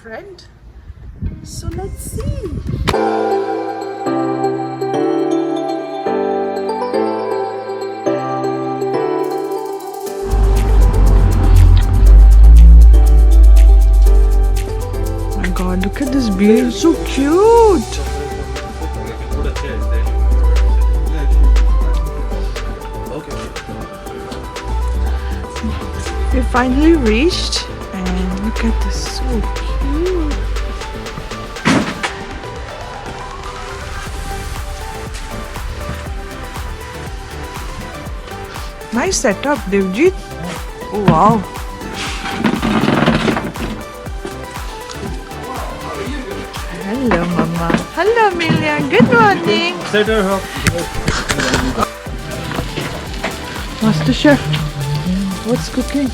friend. So let's see. My God, look at this beard, it's so cute. We finally reached, and look at this, so cute. Nice setup, Devjit. Oh, wow. Hello, Mama. Hello, Amelia. Good morning. Master Chef, what's cooking?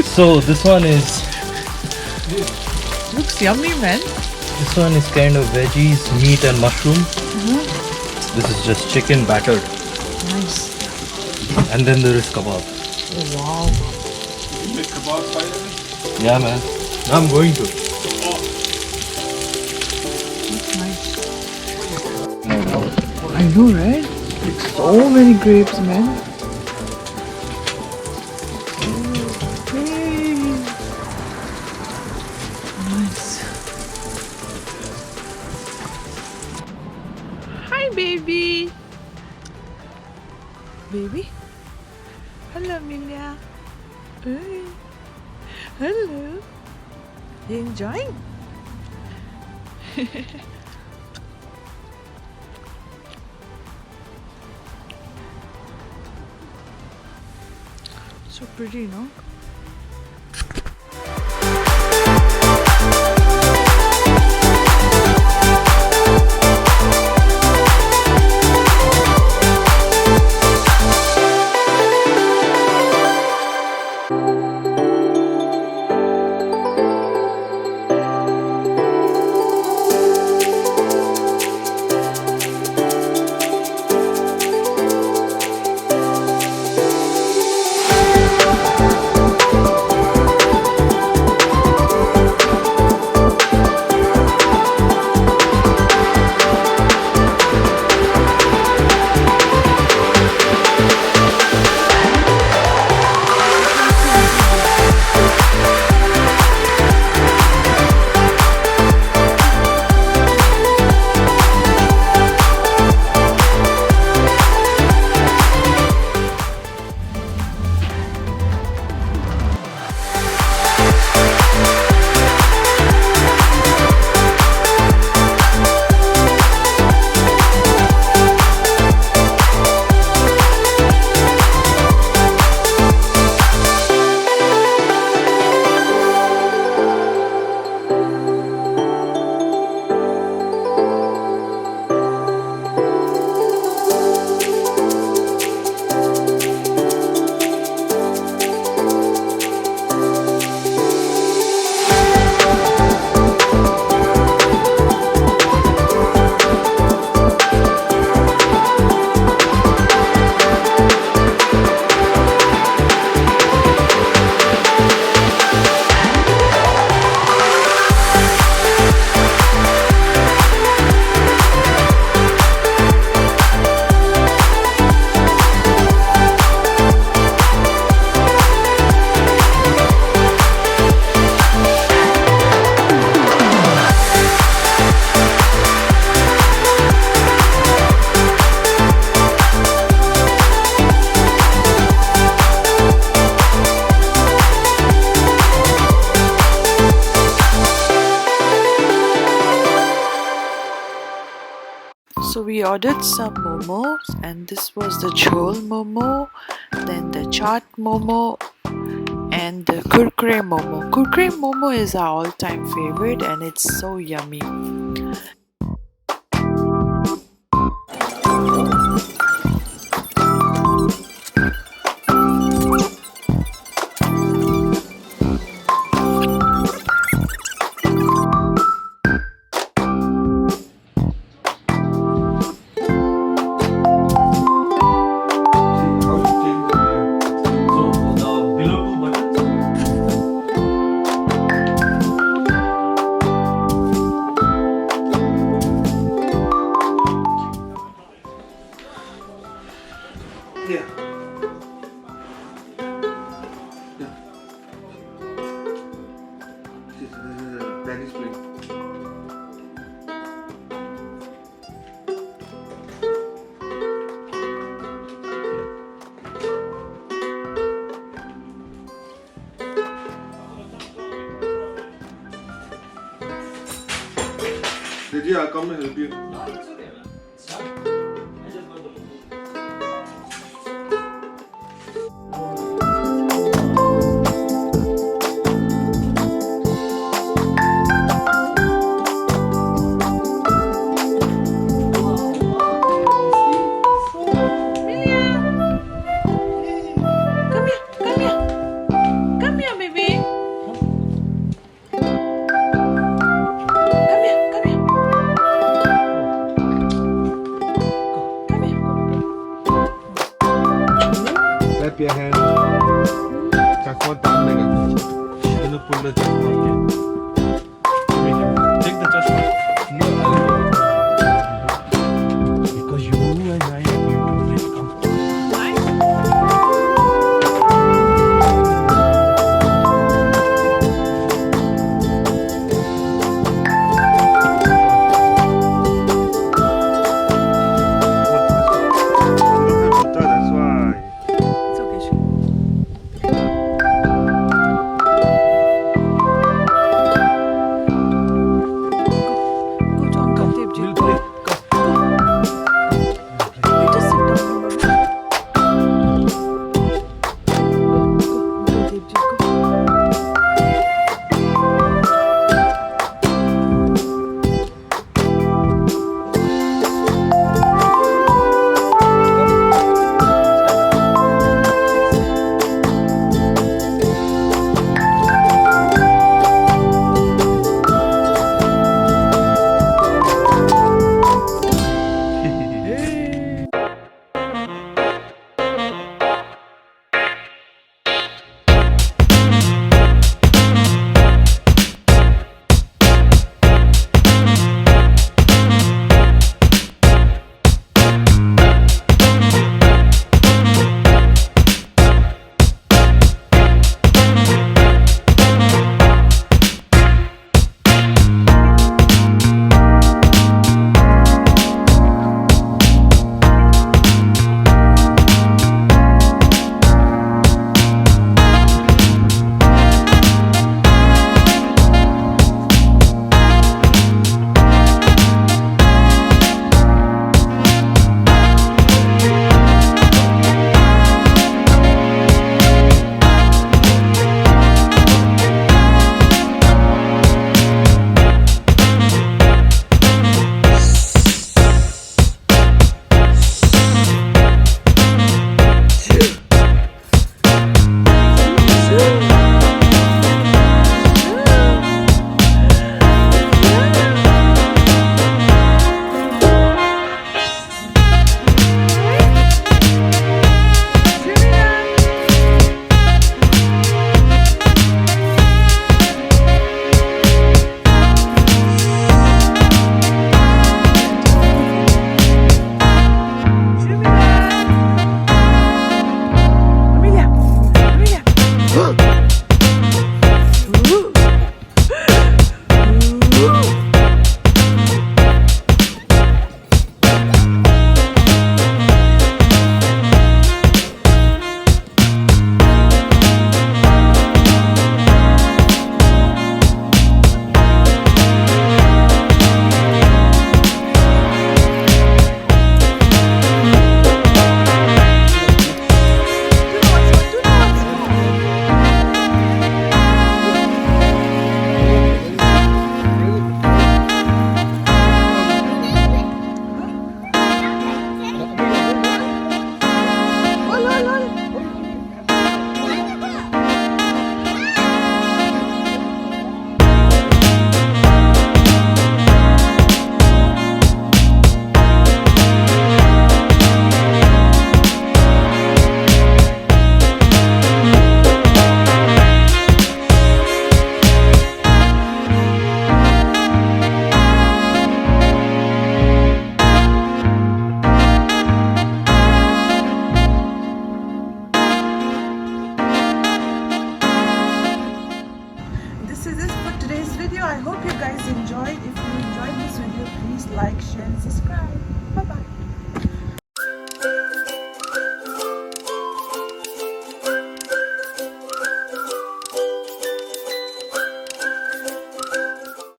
So this one is Looks yummy, man. this one is kind of veggies, meat and mushroom. This is just chicken battered, Nice. and then there is kebab. Oh, wow. You make kebab finally? Yeah, man. I'm going to. That's nice. I know, right? So many grapes, man. Okay. Nice. Hi, baby. Baby? Hello, Amelia. Hey. Hello. You enjoying? So pretty, no? So we ordered some momos, and this was the jhol momo, then the chaat momo, and the kurkure momo. Kurkure momo is our all-time favorite, and it's so yummy. Yeah. Yeah. This is a Spanish plate. Did I'll come and help you. Come here, baby. Come here, come here. Come here. Clap your hand. Chakma tan lega. Pull the chakma.